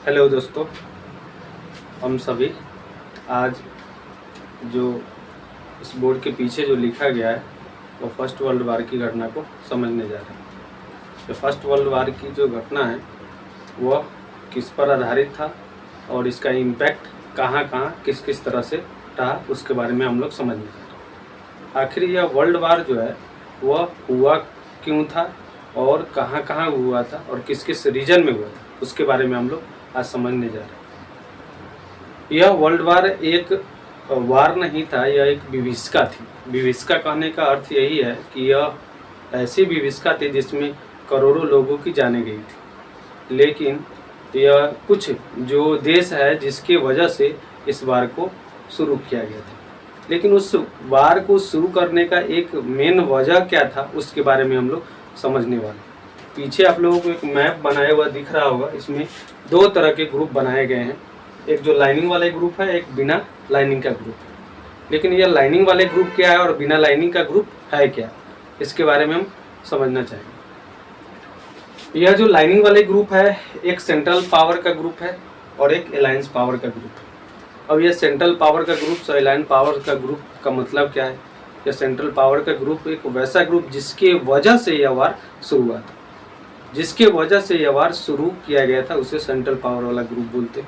Hello दोस्तों, हम सभी आज जो इस बोर्ड के पीछे जो लिखा गया है वो फर्स्ट वर्ल्ड वार की घटना को समझने जा रहे हैं। तो फर्स्ट वर्ल्ड वार की जो घटना है वह किस पर आधारित था और इसका इम्पैक्ट कहाँ कहाँ किस किस तरह से रहा उसके बारे में हम लोग समझने जा रहे हैं। आखिर यह वर्ल्ड वार जो है वह हुआ क्यों था और कहाँ कहाँ हुआ था और किस किस रीजन में हुआ था उसके बारे में हम लोग आज समझने जा रहे हैं। यह वर्ल्ड वार एक वार नहीं था, यह एक विभीषिका थी। विभीषिका कहने का अर्थ यही है कि यह ऐसी विभीषिका थी जिसमें करोड़ों लोगों की जाने गई थी, लेकिन यह कुछ जो देश है जिसके वजह से इस वार को शुरू किया गया था। लेकिन उस वार को शुरू करने का एक मेन वजह क्या था उसके बारे में हम लोग समझने वाले हैं। पीछे आप लोगों को एक मैप बनाया हुआ दिख रहा होगा। इसमें दो तरह के ग्रुप बनाए गए हैं, एक जो लाइनिंग वाले ग्रुप है, एक बिना लाइनिंग का ग्रुप है। लेकिन यह लाइनिंग वाले ग्रुप क्या है और बिना लाइनिंग का ग्रुप है क्या, इसके बारे में हम समझना चाहेंगे। यह जो लाइनिंग वाले ग्रुप है एक सेंट्रल पावर का ग्रुप है और एक अलायंस पावर का ग्रुप है। अब यह सेंट्रल पावर का ग्रुप और अलायंस पावर का ग्रुप का मतलब क्या है? यह सेंट्रल पावर का ग्रुप एक वैसा ग्रुप जिसके वजह से यह वार शुरू हुआ था, जिसके वजह से यह वार शुरू किया गया था, उसे सेंट्रल पावर वाला ग्रुप बोलते हैं।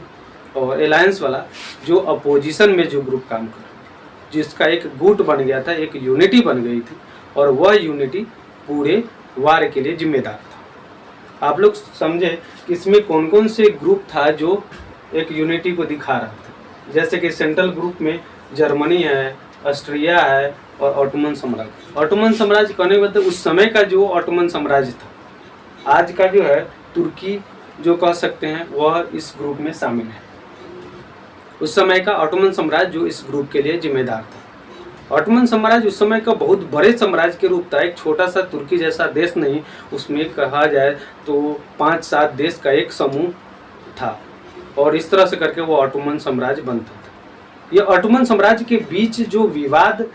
और अलायंस वाला जो अपोजिशन में जो ग्रुप काम कर रहा था, जिसका एक गुट बन गया था, एक यूनिटी बन गई थी और वह यूनिटी पूरे वार के लिए जिम्मेदार था। आप लोग समझे कि इसमें कौन कौन से ग्रुप था जो एक यूनिटी को दिखा रहा था। जैसे कि सेंट्रल ग्रुप में जर्मनी है, ऑस्ट्रिया है और ऑटोमन साम्राज्य। ऑटोमन साम्राज्य कहने का मतलब उस समय का जो ऑटोमन साम्राज्य था, आज का जो है तुर्की जो कह सकते हैं, वह इस ग्रुप में शामिल है। उस समय का ऑटोमन साम्राज्य जो इस ग्रुप के लिए जिम्मेदार था। ऑटोमन साम्राज्य उस समय का बहुत बड़े साम्राज्य के रूप था, एक छोटा सा तुर्की जैसा देश नहीं, उसमें कहा जाए तो 5-7 देश का एक समूह था और इस तरह से करके वो ऑटोमन साम्राज्य बनता था। ये ऑटोमन साम्राज्य के बीच जो विवाद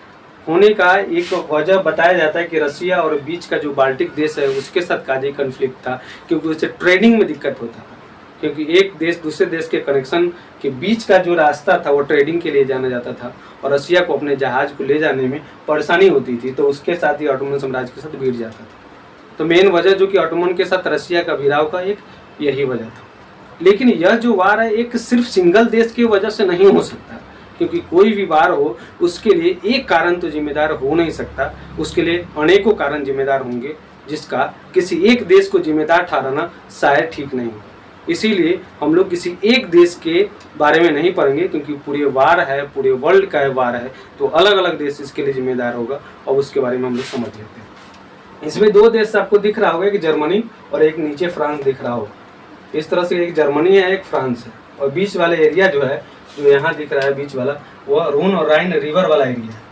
होने का एक वजह बताया जाता है कि रसिया और बीच का जो बाल्टिक देश है उसके साथ काजी कन्फ्लिक्ट था, क्योंकि उससे ट्रेडिंग में दिक्कत होता था। क्योंकि एक देश दूसरे देश के कनेक्शन के बीच का जो रास्ता था वो ट्रेडिंग के लिए जाना जाता था और रसिया को अपने जहाज को ले जाने में परेशानी होती थी, तो उसके साथ ही ऑटोमन साम्राज्य के साथ भिड़ जाता था। तो मेन वजह जो कि ऑटोमन के साथ रसिया का भिड़ाव का एक यही वजह था। लेकिन यह जो वार है एक सिर्फ सिंगल देश की वजह से नहीं हो सकता, क्योंकि कोई भी वार हो उसके लिए एक कारण तो जिम्मेदार हो नहीं सकता, उसके लिए अनेकों कारण जिम्मेदार होंगे, जिसका किसी एक देश को जिम्मेदार ठहराना शायद ठीक नहीं हो। इसीलिए हम लोग किसी एक देश के बारे में नहीं पढ़ेंगे, क्योंकि पूरे वार है, पूरे वर्ल्ड का वार है, तो अलग अलग देश इसके लिए जिम्मेदार होगा और उसके बारे में हम लोग समझ लेते हैं। इसमें दो देश आपको दिख रहा होगा, एक जर्मनी और एक नीचे फ्रांस दिख रहा होगा। इस तरह से एक जर्मनी है, एक फ्रांस है, और बीच वाले एरिया जो है, जो यहाँ दिख रहा है बीच वाला, वह रून और राइन रिवर वाला एरिया है।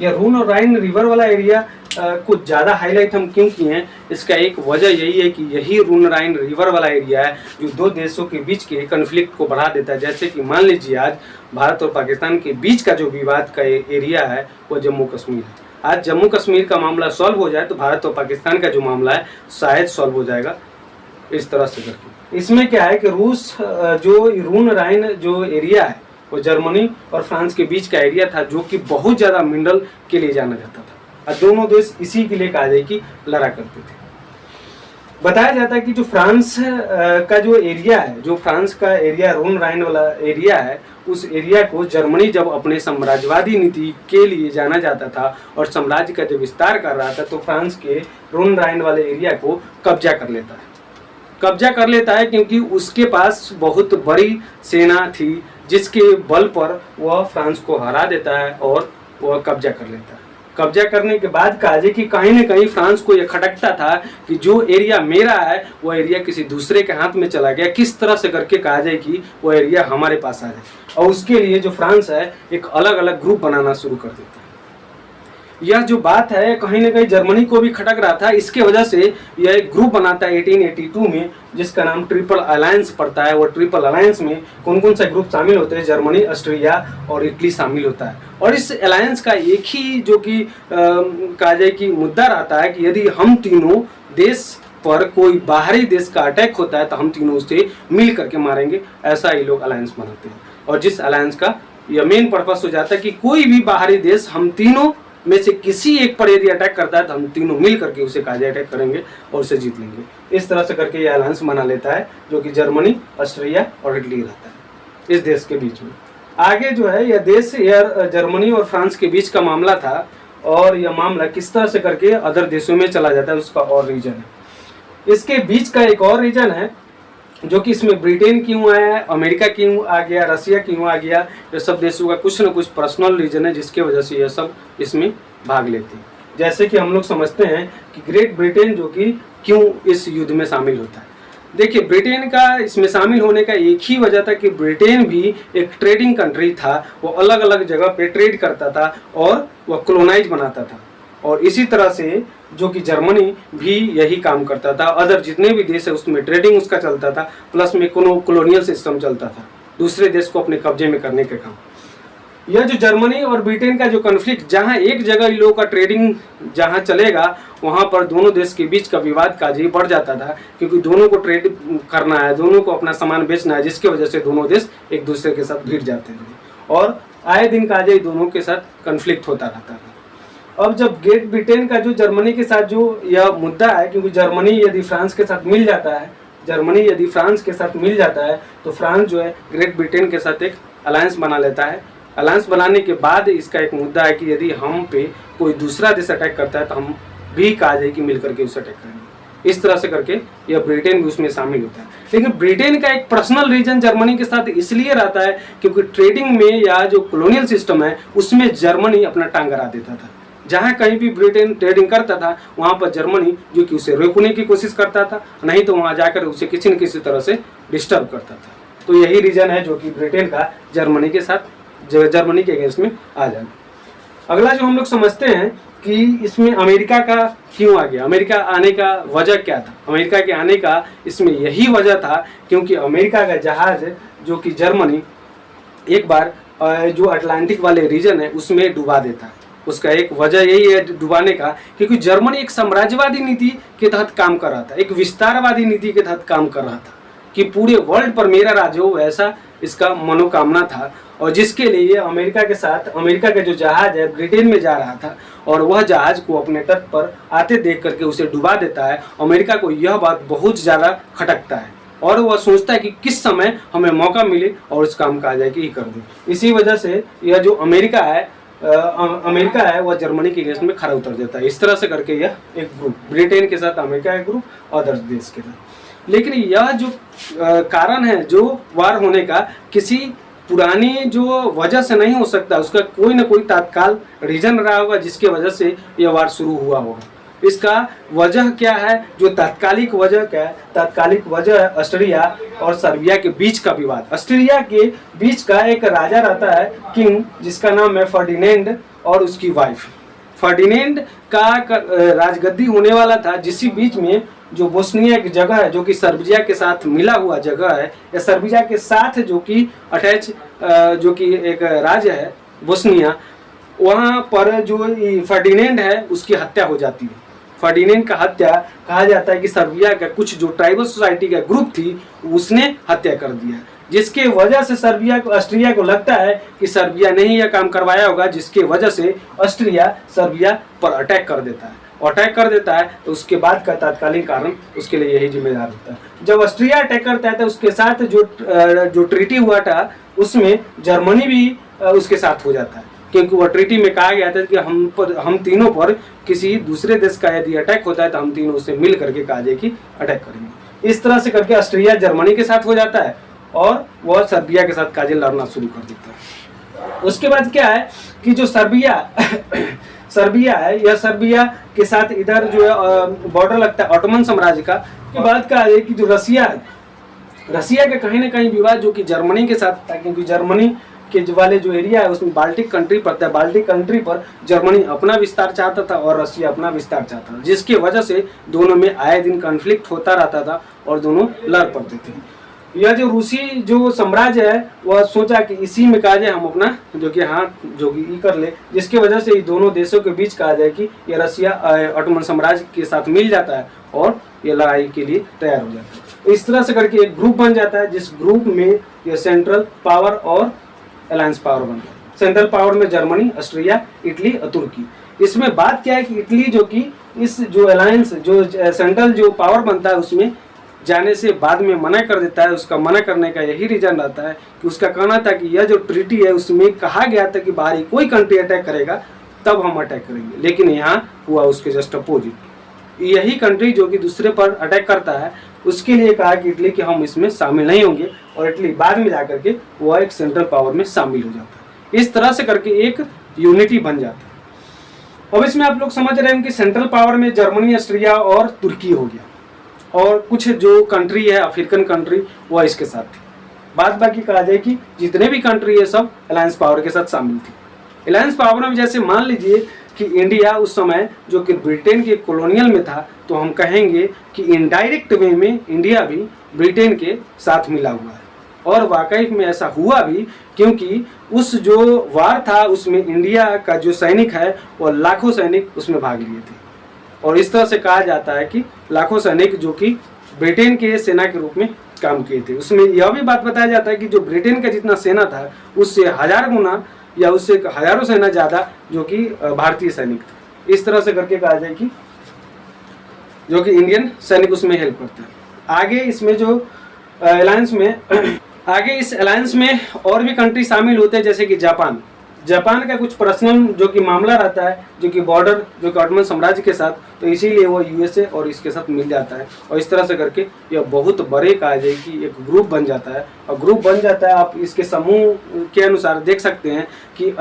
यह रून और राइन रिवर वाला एरिया कुछ ज़्यादा हाईलाइट हम क्यों किए हैं, इसका एक वजह यही है कि यही रून राइन रिवर वाला एरिया है जो दो देशों के बीच के कन्फ्लिक्ट को बढ़ा देता है। जैसे कि मान लीजिए आज भारत और पाकिस्तान के बीच का जो विवाद का एरिया है वो जम्मू कश्मीर है। आज जम्मू कश्मीर का मामला सॉल्व हो जाए तो भारत और पाकिस्तान का जो मामला है शायद सॉल्व हो जाएगा, इस तरह से करके। इसमें क्या है कि रूस जो रून राइन जो एरिया है वो जर्मनी और फ्रांस के बीच का एरिया था, जो कि बहुत ज़्यादा मिनरल के लिए जाना जाता था और दोनों देश इसी के लिए कहा जाए कि लड़ा करते थे। बताया जाता है कि जो फ्रांस का जो एरिया है, जो फ्रांस का एरिया रून राइन वाला एरिया है, उस एरिया को जर्मनी जब अपने साम्राज्यवादी नीति के लिए जाना जाता था और साम्राज्य का जब विस्तार कर रहा था, तो फ्रांस के रून राइन वाले एरिया को कब्जा कर लेता है, क्योंकि उसके पास बहुत बड़ी सेना थी जिसके बल पर वह फ्रांस को हरा देता है और वह कब्जा कर लेता है। कब्जा करने के बाद कहा जाए कि कहीं न कहीं फ्रांस को यह खटकता था कि जो एरिया मेरा है वह एरिया किसी दूसरे के हाथ में चला गया, किस तरह से करके कहा जाए कि वह एरिया हमारे पास आ जाए, और उसके लिए जो फ्रांस है एक अलग अलग ग्रुप बनाना शुरू कर देता है। यह जो बात है कहीं ना कहीं जर्मनी को भी खटक रहा था, इसके वजह से यह एक ग्रुप बनाता है 1882 में, जिसका नाम ट्रिपल अलायंस पड़ता है। वो ट्रिपल अलायंस में कौन कौन से ग्रुप शामिल होते हैं? जर्मनी, ऑस्ट्रिया और इटली शामिल होता है। और इस अलायंस का एक ही जो कि कहा जाए कि मुद्दा रहता है कि यदि हम तीनों देश पर कोई बाहरी देश का अटैक होता है तो हम तीनों उससे मिल करके मारेंगे, ऐसा ये लोग अलायंस बनाते हैं। और जिस अलायंस का यह मेन पर्पस हो जाता है कि कोई भी बाहरी देश हम तीनों में से किसी एक पर यदि अटैक करता है तो हम तीनों मिल करके उसे काजे अटैक करेंगे और उसे जीत लेंगे। इस तरह से करके यह अलायंस बना लेता है, जो कि जर्मनी, ऑस्ट्रिया और इटली रहता है इस देश के बीच में। आगे जो है यह देश जर्मनी और फ्रांस के बीच का मामला था, और यह मामला किस तरह से करके अदर देशों में चला जाता है उसका और रीजन है। इसके बीच का एक और रीजन है जो कि इसमें ब्रिटेन क्यों आया, अमेरिका क्यों आ गया, रसिया क्यों आ गया, ये सब देशों का कुछ न कुछ पर्सनल रीजन है जिसके वजह से यह सब इसमें भाग लेते हैं। जैसे कि हम लोग समझते हैं कि ग्रेट ब्रिटेन जो कि क्यों इस युद्ध में शामिल होता है। देखिए, ब्रिटेन का इसमें शामिल होने का एक ही वजह था कि ब्रिटेन भी एक ट्रेडिंग कंट्री था, वो अलग अलग जगह पे ट्रेड करता था और वह कॉलोनाइज बनाता था। और इसी तरह से जो कि जर्मनी भी यही काम करता था, अदर जितने भी देश है उसमें ट्रेडिंग उसका चलता था, प्लस में कॉलोनियल सिस्टम चलता था, दूसरे देश को अपने कब्जे में करने के काम। यह जो जर्मनी और ब्रिटेन का जो कन्फ्लिक्ट, जहां एक जगह इन लोगों का ट्रेडिंग जहां चलेगा वहां पर दोनों देश के बीच का विवाद काजी बढ़ जाता था, क्योंकि दोनों को ट्रेड करना है, दोनों को अपना सामान बेचना है, जिसकी वजह से दोनों देश एक दूसरे के साथ भिड़ जाते थे और आए दिन काजी दोनों के साथ कन्फ्लिक्ट होता रहता था। अब जब ग्रेट ब्रिटेन का जो जर्मनी के साथ जो यह मुद्दा है, क्योंकि जर्मनी यदि फ्रांस के साथ मिल जाता है, तो फ्रांस जो है ग्रेट ब्रिटेन के साथ एक अलायंस बना लेता है। अलायंस बनाने के बाद इसका एक मुद्दा है कि यदि हम पे कोई दूसरा देश अटैक करता है तो हम भी कहा जाए कि मिल करके उसे अटैक करेंगे। इस तरह से करके यह ब्रिटेन भी उसमें शामिल होता है। लेकिन ब्रिटेन का एक पर्सनल रीजन जर्मनी के साथ इसलिए रहता है क्योंकि ट्रेडिंग में या जो कॉलोनियल सिस्टम है उसमें जर्मनी अपना टांग अड़ा देता था। जहाँ कहीं भी ब्रिटेन ट्रेडिंग करता था वहाँ पर जर्मनी जो कि उसे रोकने की कोशिश करता था, नहीं तो वहाँ जाकर उसे किसी न किसी तरह से डिस्टर्ब करता था। तो यही रीजन है जो कि ब्रिटेन का जर्मनी के अगेंस्ट में आ जाना। अगला जो हम लोग समझते हैं कि इसमें अमेरिका का क्यों आ गया, अमेरिका आने का वजह क्या था। अमेरिका के आने का इसमें यही वजह था क्योंकि अमेरिका का जहाज जो कि जर्मनी एक बार जो अटलांटिक वाले रीजन है उसमें डुबा देता है। उसका एक वजह यही है डुबाने का, क्योंकि जर्मनी एक साम्राज्यवादी नीति के तहत काम कर रहा था, एक विस्तारवादी नीति के तहत काम कर रहा था कि पूरे वर्ल्ड पर मेरा राज हो, ऐसा इसका मनोकामना था। और जिसके लिए अमेरिका के साथ, अमेरिका का जो जहाज है ब्रिटेन में जा रहा था और वह जहाज को अपने तट पर आते देख करके उसे डुबा देता है। अमेरिका को यह बात बहुत ज़्यादा खटकता है और वह सोचता है कि किस समय हमें मौका मिले और इस काम का आ जाए कि कर दे। इसी वजह से यह जो अमेरिका है वह जर्मनी के अगेंस्ट में खड़ा उतर जाता है। इस तरह से करके यह एक ग्रुप, ब्रिटेन के साथ अमेरिका का ग्रुप, अदर देश के साथ। लेकिन यह जो कारण है जो वार होने का, किसी पुरानी जो वजह से नहीं हो सकता, उसका कोई ना कोई तात्काल रीजन रहा होगा जिसके वजह से यह वार शुरू हुआ होगा। इसका वजह क्या है, जो तात्कालिक वजह क्या है? तात्कालिक वजह है ऑस्ट्रिया और सर्बिया के बीच का विवाद। ऑस्ट्रिया के बीच का एक राजा रहता है, किंग, जिसका नाम है फर्डिनेंड, और उसकी वाइफ। फर्डिनेंड का राजगद्दी होने वाला था, जिसी बीच में जो बोस्निया की जगह है जो कि सर्बिया के साथ मिला हुआ जगह है, या सर्बिया के साथ जो कि अटैच जो कि एक राज्य है बोस्निया, वहाँ पर जो फर्डिनेंड है उसकी हत्या हो जाती है। फर्डिनेंड का हत्या कहा जाता है कि सर्बिया का कुछ जो ट्राइबल सोसाइटी का ग्रुप थी उसने हत्या कर दिया, जिसके वजह से ऑस्ट्रिया को लगता है कि सर्बिया ने ही यह काम करवाया होगा, जिसके वजह से ऑस्ट्रिया सर्बिया पर अटैक कर देता है। तो उसके बाद का तात्कालिक कारण उसके लिए यही जिम्मेदार होता है। जब ऑस्ट्रिया अटैक करता है तो उसके साथ जो ट्रीटी हुआ था उसमें जर्मनी भी उसके साथ हो जाता है, क्योंकि वह ट्रीटी में कहा गया था कि हम तीनों पर किसी दूसरे देश का यदि अटैक होता है तो हम तीनों से मिल करके कहा जाए कि अटैक करेंगे। इस तरह से करके ऑस्ट्रिया जर्मनी के साथ हो जाता है और वह सर्बिया के साथ काजे लड़ना शुरू कर देता है। उसके बाद क्या है कि जो सर्बिया है, यह सर्बिया के साथ इधर जो है बॉर्डर लगता है ऑटोमन साम्राज्य का। के बाद का है कि जो रसिया का कहीं ना कहीं विवाद जो कि जर्मनी के साथ था, क्योंकि जर्मनी के वाले जो एरिया है उसमें बाल्टिक कंट्री पड़ता है। बाल्टिक कंट्री पर जर्मनी अपना विस्तार चाहता था और रसिया अपना विस्तार चाहता था, जिसकी वजह से दोनों में आए दिन कॉन्फ्लिक्ट होता रहता था और दोनों लड़ पड़ते थे। यह जो रूसी जो साम्राज्य है वह सोचा कि इसी में कहा जाए हम अपना जो कि कर ले, जिसकी वजह से दोनों देशों के बीच कहा जाए कि यह रसिया ऑटोमन साम्राज्य के साथ मिल जाता है और ये लड़ाई के लिए तैयार हो जाता है। इस तरह से करके एक ग्रुप बन जाता है, जिस ग्रुप में ये सेंट्रल पावर और अलायंस पावर बनता है। सेंट्रल पावर में जर्मनी, ऑस्ट्रिया, इटली और तुर्की। इसमें बात क्या है कि इटली जो कि इस जो अलायंस जो सेंट्रल जो पावर बनता है उसमें जाने से बाद में मना कर देता है। उसका मना करने का यही रीजन रहता है कि उसका कहना था कि यह जो ट्रीटी है उसमें कहा गया था कि बाहरी कोई कंट्री अटैक करेगा तब हम अटैक करेंगे, लेकिन यहाँ हुआ उसके जस्ट अपोजिट। यही कंट्री जो कि दूसरे पर अटैक करता है उसके लिए कहा कि इटली कि हम इसमें शामिल नहीं होंगे, और इटली बाद में जाकर के वह एक सेंट्रल पावर में शामिल हो जाता है। इस तरह से करके एक यूनिटी बन जाता है। अब इसमें आप लोग समझ रहे हैं कि सेंट्रल पावर में जर्मनी, ऑस्ट्रिया और तुर्की हो गया, और कुछ जो कंट्री है अफ्रीकन कंट्री वह इसके साथ थी। बाद बाकी कहा जाए कि जितने भी कंट्री है सब अलायंस पावर के साथ शामिल थी। अलायंस पावर में जैसे मान लीजिए कि इंडिया उस समय जो कि ब्रिटेन के कॉलोनियल में था, तो हम कहेंगे कि इनडायरेक्ट वे में इंडिया भी ब्रिटेन के साथ मिला हुआ है। और वाकई में ऐसा हुआ भी, क्योंकि उस जो वार था उसमें इंडिया का जो सैनिक है वो लाखों सैनिक उसमें भाग लिए थे, और इस तरह से कहा जाता है कि लाखों सैनिक जो कि ब्रिटेन के सेना के रूप में काम किए थे। उसमें यह भी बात बताया जाता है कि जो ब्रिटेन का जितना सेना था उससे 1000 गुना या उससे हजारों सेना ज़्यादा जो कि भारतीय सैनिक थे। इस तरह से करके कहा जाए कि जो कि इंडियन सैनिक उसमें हेल्प करता है। आगे इसमें जो अलायंस में आगे इस अलायंस में और भी कंट्री शामिल होते हैं, जैसे कि जापान का कुछ पर्सनल जो कि मामला रहता है, जो कि बॉर्डर जो कि ऑटोमन साम्राज्य के साथ, तो इसीलिए वो यूएसए और इसके साथ मिल जाता है, और इस तरह से करके यह बहुत बड़े कहा जाए कि एक ग्रुप बन जाता है। और ग्रुप बन जाता है, आप इसके समूह के अनुसार देख सकते हैं कि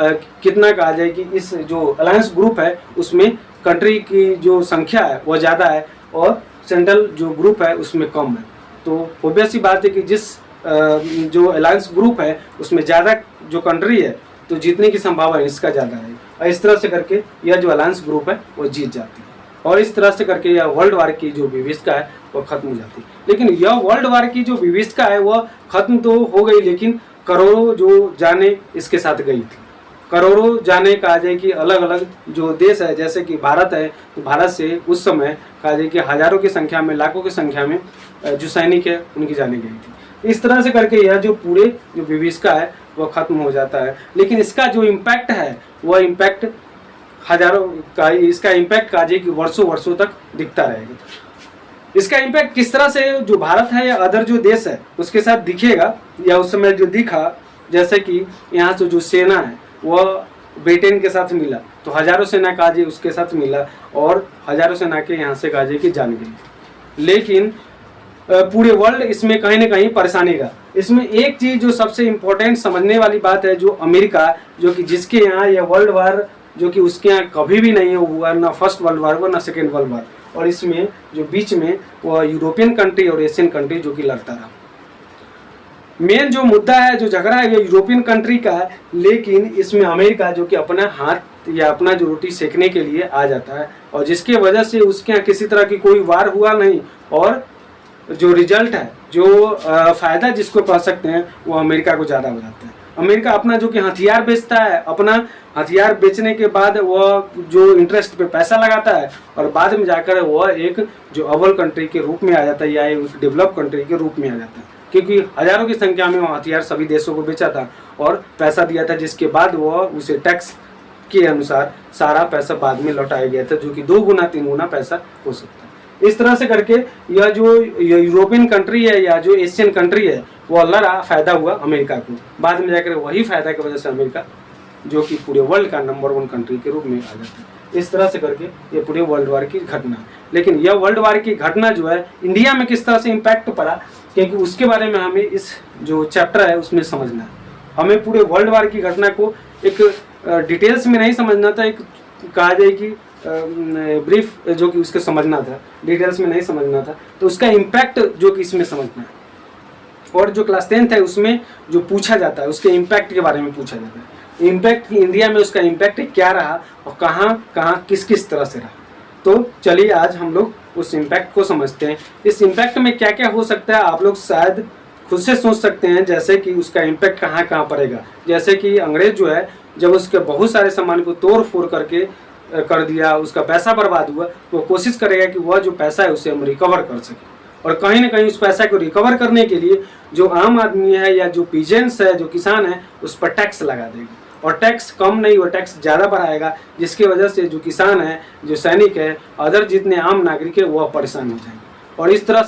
कितना कहा जाए कि इस जो अलायंस ग्रुप है उसमें कंट्री की जो संख्या है वह ज़्यादा है और सेंट्रल जो ग्रुप है उसमें कम है। तो ऑब्वियस सी बात है कि जिस जो अलायंस ग्रुप है उसमें ज़्यादा जो कंट्री है तो जीतने की संभावना इसका ज़्यादा है, और इस तरह से करके यह जो अलायंस ग्रुप है वो जीत जाती है, और इस तरह से करके यह वर्ल्ड वार की जो विविधता है वो खत्म हो जाती है। लेकिन यह वर्ल्ड वार की जो विविधता है वह खत्म तो हो गई, लेकिन करोड़ों जो जाने इसके साथ गई थी। करोड़ों जाने कहा जाए कि अलग अलग जो देश है, जैसे कि भारत है, तो भारत से उस समय कहा जाए कि हजारों की संख्या में, लाखों की संख्या में जो सैनिक है उनकी जाने गई थी। इस तरह से करके यह जो पूरे जो विभीषिका है वह खत्म हो जाता है। लेकिन इसका जो इम्पैक्ट है वह इम्पैक्ट हजारों का, इसका इम्पैक्ट कहा जाए कि वर्षों वर्षों तक दिखता रहेगा। इसका इम्पैक्ट किस तरह से जो भारत है या अदर जो देश है उसके साथ दिखेगा, या उस समय जो दिखा, जैसे कि यहाँ से जो सेना है वह ब्रिटेन के साथ मिला, तो हजारों सेना कहा जाए उसके साथ मिला, और हजारों सेना के यहाँ से कहा जाए कि जान गई। लेकिन पूरे वर्ल्ड इसमें कहीं ना कहीं परेशानी रहा। इसमें एक चीज़ जो सबसे इम्पोर्टेंट समझने वाली बात है, जो अमेरिका, जो कि जिसके यहाँ यह वर्ल्ड वार जो कि उसके यहाँ कभी भी नहीं हुआ, ना फर्स्ट वर्ल्ड वार हुआ ना सेकेंड वर्ल्ड वार, और इसमें जो बीच में वह यूरोपियन कंट्री और एशियन कंट्री जो कि लड़ता रहा। मेन जो मुद्दा है, जो झगड़ा है, ये यूरोपियन कंट्री का है, लेकिन इसमें अमेरिका जो कि अपना हाथ या अपना जो रोटी सेकने के लिए आ जाता है, और जिसके वजह से उसके यहाँ किसी तरह की कोई वार हुआ नहीं, और जो रिजल्ट है, जो फ़ायदा जिसको पा सकते हैं वो अमेरिका को ज़्यादा हो जाता है। अमेरिका अपना जो कि हथियार बेचता है, अपना हथियार बेचने के बाद वह जो इंटरेस्ट पे पैसा लगाता है, और बाद में जाकर वह एक जो अव्वल कंट्री के रूप में आ जाता है, या एक डेवलप कंट्री के रूप में आ जाता है, क्योंकि हजारों की संख्या में वह हथियार सभी देशों को बेचा था और पैसा दिया था, जिसके बाद वह उसे टैक्स के अनुसार सारा पैसा बाद में लौटाया गया था, जो कि 2 गुना 3 गुना पैसा हो सकता है। इस तरह से करके यह जो यूरोपियन कंट्री है या जो एशियन कंट्री है वो लड़ा, फायदा हुआ अमेरिका को, बाद में जाकर वही फायदा की वजह से अमेरिका जो कि पूरे वर्ल्ड का नंबर 1 कंट्री के रूप में आ जाता है। इस तरह से करके ये पूरे वर्ल्ड वार की घटना है। लेकिन यह वर्ल्ड वार की घटना जो है इंडिया में किस तरह से इम्पैक्ट पड़ा, क्योंकि उसके बारे में हमें इस जो चैप्टर है उसमें समझना है। हमें पूरे वर्ल्ड वार की घटना को एक डिटेल्स में नहीं समझना था, एक कहा जाए कि ब्रीफ जो कि उसके समझना था, डिटेल्स में नहीं समझना था, तो उसका इम्पैक्ट जो कि इसमें समझना है। और जो क्लास 10th है उसमें जो पूछा जाता है उसके इम्पैक्ट के बारे में पूछा जाता है, इम्पैक्ट इंडिया में उसका इम्पैक्ट क्या रहा और कहाँ कहाँ किस किस तरह से रहा। तो चलिए आज हम लोग उस इम्पैक्ट को समझते हैं। इस इम्पैक्ट में क्या क्या हो सकता है आप लोग शायद खुद से सोच सकते हैं, जैसे कि उसका इम्पैक्ट कहाँ कहाँ पड़ेगा। जैसे कि अंग्रेज जो है जब उसके बहुत सारे सामान को तोड़ फोड़ करके कर दिया, उसका पैसा बर्बाद हुआ, वो कोशिश करेगा कि वह जो पैसा है उसे हम रिकवर कर सकें। और कहीं ना कहीं उस पैसा को रिकवर करने के लिए जो आम आदमी है या जो पीजेंट्स है, जो किसान है, उस पर टैक्स लगा देगा। और टैक्स कम नहीं, वो टैक्स ज़्यादा बढ़ाएगा, जिसकी वजह से जो किसान है, जो सैनिक है, अदर जितने आम नागरिक है, वह परेशान हो जाएंगे। और इस तरह